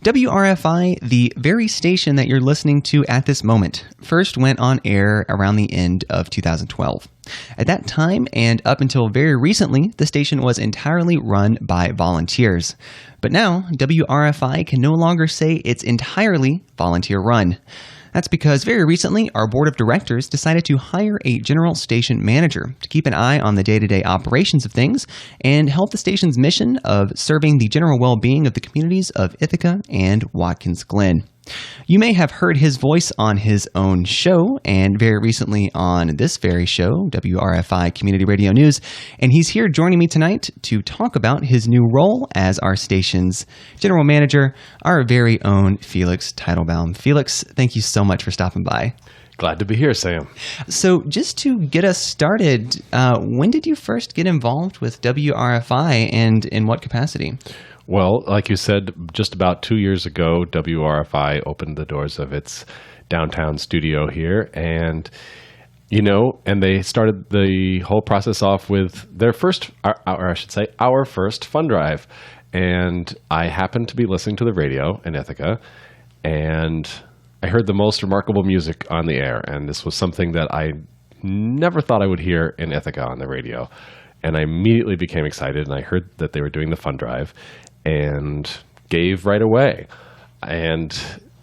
WRFI, the very station that you're listening to at this moment, first went on air around the end of 2012. At that time, and up until very recently, the station was entirely run by volunteers. But now, WRFI can no longer say it's entirely volunteer-run. That's because very recently, our board of directors decided to hire a general station manager to keep an eye on the day-to-day operations of things and help the station's mission of serving the general well-being of the communities of Ithaca and Watkins Glen. You may have heard his voice on his own show and very recently on this very show, WRFI Community Radio News, and he's here joining me tonight to talk about his new role as our station's general manager, our very own Felix Teitelbaum. Felix, thank you so much for stopping by. Glad to be here, Sam. So just to get us started, when did you first get involved with WRFI and in what capacity? Well, like you said, just about 2 years ago, WRFI opened the doors of its downtown studio here. And, and they started the whole process off with their first, our first fund drive. And I happened to be listening to the radio in Ithaca, and I heard the most remarkable music on the air. And this was something that I never thought I would hear in Ithaca on the radio. And I immediately became excited, and I heard that they were doing the fund drive and gave right away. And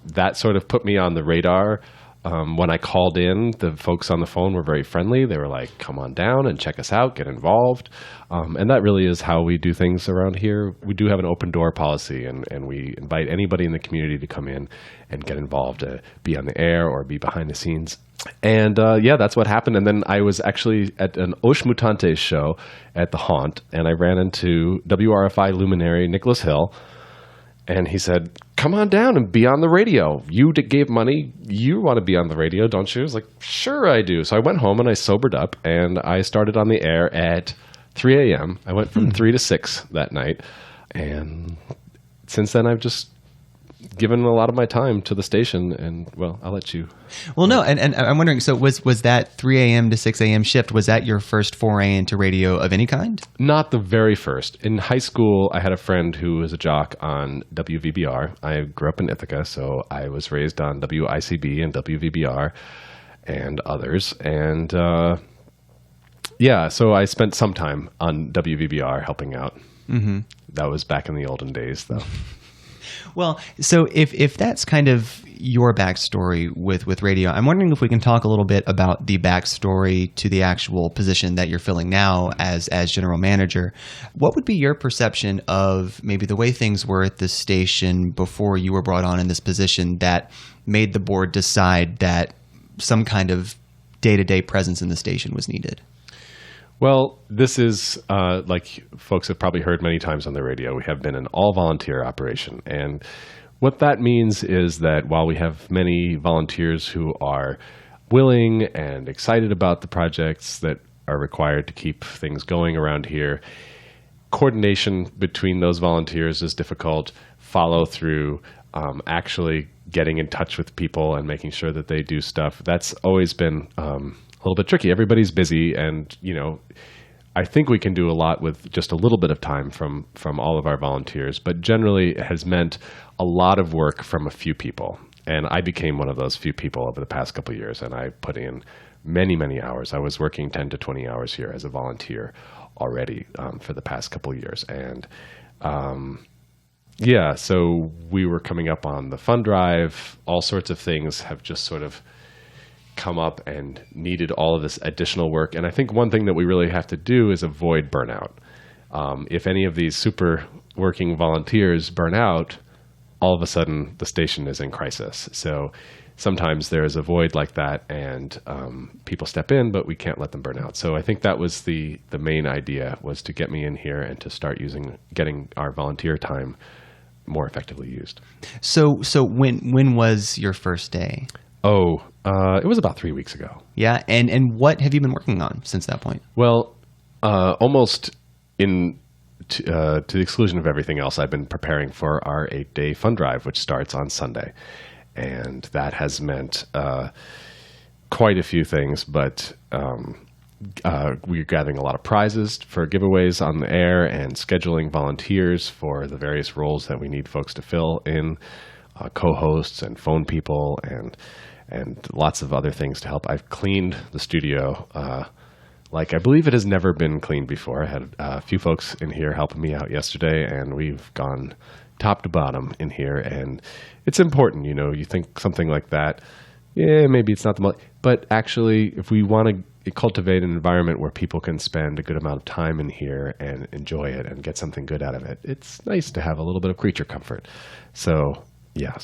that sort of put me on the radar. When I called in, the folks on the phone were very friendly. They were like, come on down and check us out, get involved. And that really is how we do things around here. We do have an open door policy, and we invite anybody in the community to come in and get involved, be on the air or be behind the scenes. And that's what happened. And then I was actually at an Osh Mutantes show at the Haunt, and I ran into WRFI luminary Nicholas Hill, and he said, come on down and be on the radio. You gave money. You want to be on the radio, don't you? I was like, sure I do. So I went home and I sobered up, and I started on the air at 3 a.m. I went from 3 to 6 that night. And since then, I've just given a lot of my time to the station, and, well, I'll let you. Well, no, and I'm wondering, so was that 3 a.m. to 6 a.m. shift, was that your first foray into radio of any kind? Not the very first. In high school, I had a friend who was a jock on WVBR. I grew up in Ithaca, so I was raised on WICB and WVBR and others. And, so I spent some time on WVBR helping out. Mm-hmm. That was back in the olden days, though. Well, so if that's kind of your backstory with radio, I'm wondering if we can talk a little bit about the backstory to the actual position that you're filling now as general manager. What would be your perception of maybe the way things were at the station before you were brought on in this position that made the board decide that some kind of day-to-day presence in the station was needed? Well, this is, like folks have probably heard many times on the radio, we have been an all-volunteer operation. And what that means is that while we have many volunteers who are willing and excited about the projects that are required to keep things going around here, coordination between those volunteers is difficult, follow-through, actually getting in touch with people and making sure that they do stuff. That's always been a little bit tricky. Everybody's busy, and I think we can do a lot with just a little bit of time from all of our volunteers, but generally it has meant a lot of work from a few people. And I became one of those few people over the past couple of years, and I put in many, many hours. I was working 10 to 20 hours here as a volunteer already for the past couple of years. And so we were coming up on the fund drive. All sorts of things have just sort of come up and needed all of this additional work. And I think one thing that we really have to do is avoid burnout. If any of these super working volunteers burn out, all of a sudden the station is in crisis. So sometimes there is a void like that, and people step in, but we can't let them burn out. So I think that was the main idea, was to get me in here and to start getting our volunteer time more effectively used. So when was your first day? It was about 3 weeks ago. Yeah, and what have you been working on since that point? Well, almost to the exclusion of everything else, I've been preparing for our 8-day fund drive, which starts on Sunday. And that has meant quite a few things, but we're gathering a lot of prizes for giveaways on the air and scheduling volunteers for the various roles that we need folks to fill in, co-hosts and phone people and lots of other things to help. I've cleaned the studio like I believe it has never been cleaned before. I had a few folks in here helping me out yesterday, and we've gone top to bottom in here. And it's important, you think something like that, yeah, maybe it's not the most, but actually if we want to cultivate an environment where people can spend a good amount of time in here and enjoy it and get something good out of it, it's nice to have a little bit of creature comfort. So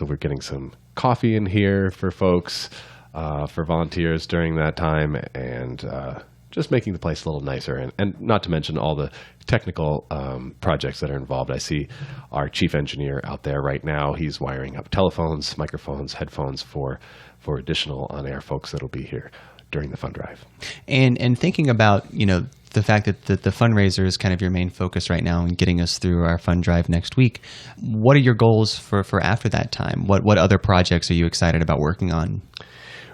we're getting some coffee in here for folks, for volunteers during that time, and just making the place a little nicer, and not to mention all the technical projects that are involved. I see our chief engineer out there right now. He's wiring up telephones, microphones, headphones for additional on-air folks that'll be here during the fund drive. And thinking about, the fact that the fundraiser is kind of your main focus right now and getting us through our fund drive next week, what are your goals for after that time? What other projects are you excited about working on?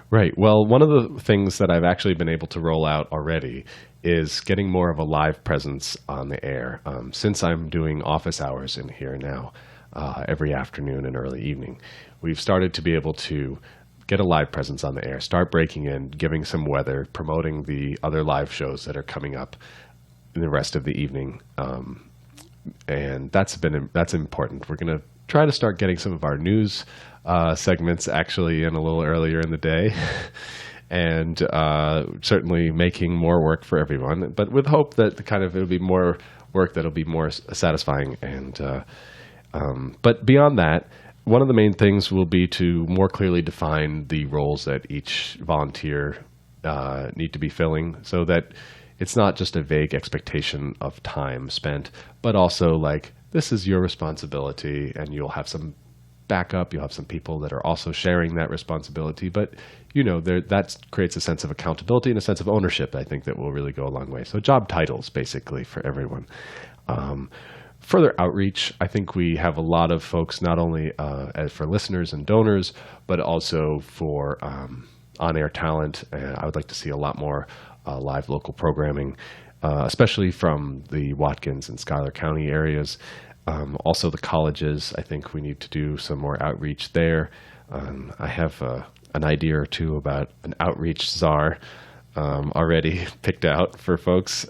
Right. Well, one of the things that I've actually been able to roll out already is getting more of a live presence on the air. Since I'm doing office hours in here now, every afternoon and early evening, we've started to be able to get a live presence on the air, start breaking in, giving some weather, promoting the other live shows that are coming up in the rest of the evening. And that's important. We're going to try to start getting some of our news segments actually in a little earlier in the day, and certainly making more work for everyone, but with hope that it'll be more work that'll be more satisfying. And but beyond that, one of the main things will be to more clearly define the roles that each volunteer need to be filling, so that it's not just a vague expectation of time spent, but also like, this is your responsibility, and you'll have some backup. You'll have some people that are also sharing that responsibility, but that creates a sense of accountability and a sense of ownership, I think, that will really go a long way. So job titles, basically, for everyone. Further outreach, I think we have a lot of folks, not only for listeners and donors, but also for on-air talent. And I would like to see a lot more live local programming, especially from the Watkins and Schuyler County areas. Also the colleges, I think we need to do some more outreach there. I have an idea or two about an outreach czar already picked out for folks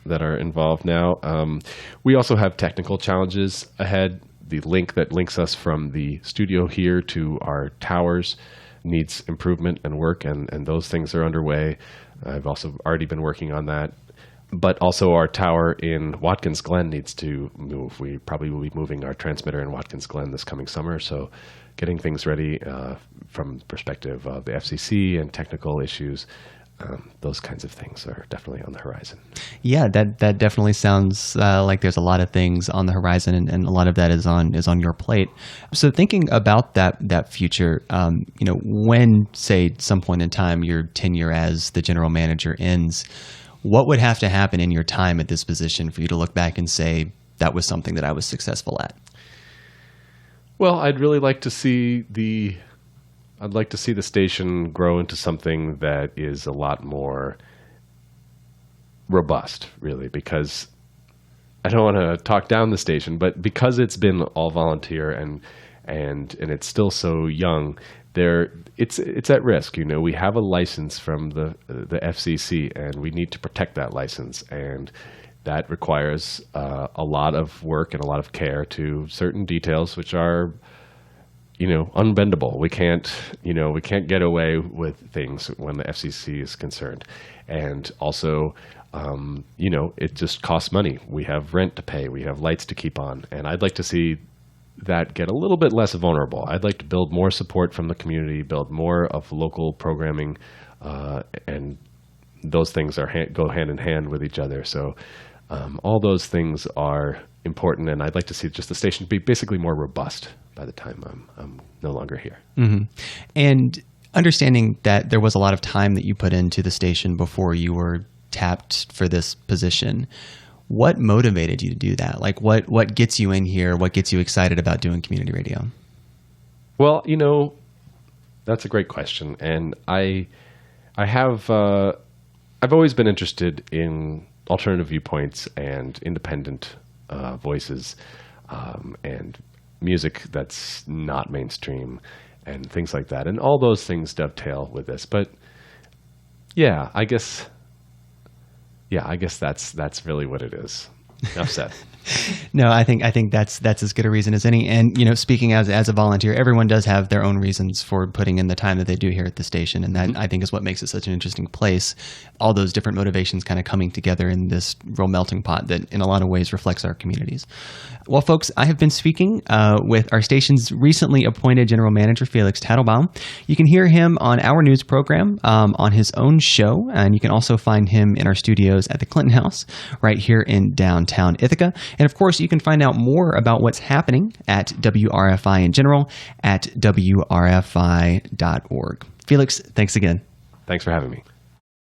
that are involved now. We also have technical challenges ahead. The link that links us from the studio here to our towers needs improvement and work, and those things are underway. I've also already been working on that. But also our tower in Watkins Glen needs to move. We probably will be moving our transmitter in Watkins Glen this coming summer, so getting things ready from the perspective of the FCC and technical issues, those kinds of things are definitely on the horizon. Yeah, that definitely sounds like there's a lot of things on the horizon, and a lot of that is on your plate. So thinking about that future, when, say, some point in time your tenure as the general manager ends, what would have to happen in your time at this position for you to look back and say, that was something that I was successful at? Well, I'd really like to see the station grow into something that is a lot more robust, really, because I don't want to talk down the station, but because it's been all volunteer and it's still so young, it's at risk. We have a license from the FCC, and we need to protect that license, and that requires a lot of work and a lot of care to certain details, which are unbendable. We can't get away with things when the FCC is concerned, and also it just costs money. We have rent to pay, we have lights to keep on, and I'd like to see that get a little bit less vulnerable. I'd like to build more support from the community, build more of local programming, and those things go hand in hand with each other. So all those things are important, and I'd like to see just the station be basically more robust by the time I'm no longer here. Mm-hmm. And understanding that there was a lot of time that you put into the station before you were tapped for this position, what motivated you to do that? Like, what gets you in here? What gets you excited about doing community radio? Well, that's a great question. And I have I've always been interested in alternative viewpoints and independent voices and music that's not mainstream and things like that. And all those things dovetail with this. But yeah, I guess that's really what it is. Enough said. No, I think that's as good a reason as any. And speaking as a volunteer, everyone does have their own reasons for putting in the time that they do here at the station, and that I think is what makes it such an interesting place. All those different motivations kind of coming together in this real melting pot that, in a lot of ways, reflects our communities. Well, folks, I have been speaking with our station's recently appointed general manager, Felix Teitelbaum. You can hear him on our news program on his own show, and you can also find him in our studios at the Clinton House right here in downtown Ithaca. And of course, you can find out more about what's happening at WRFI in general at WRFI.org. Felix, thanks again. Thanks for having me.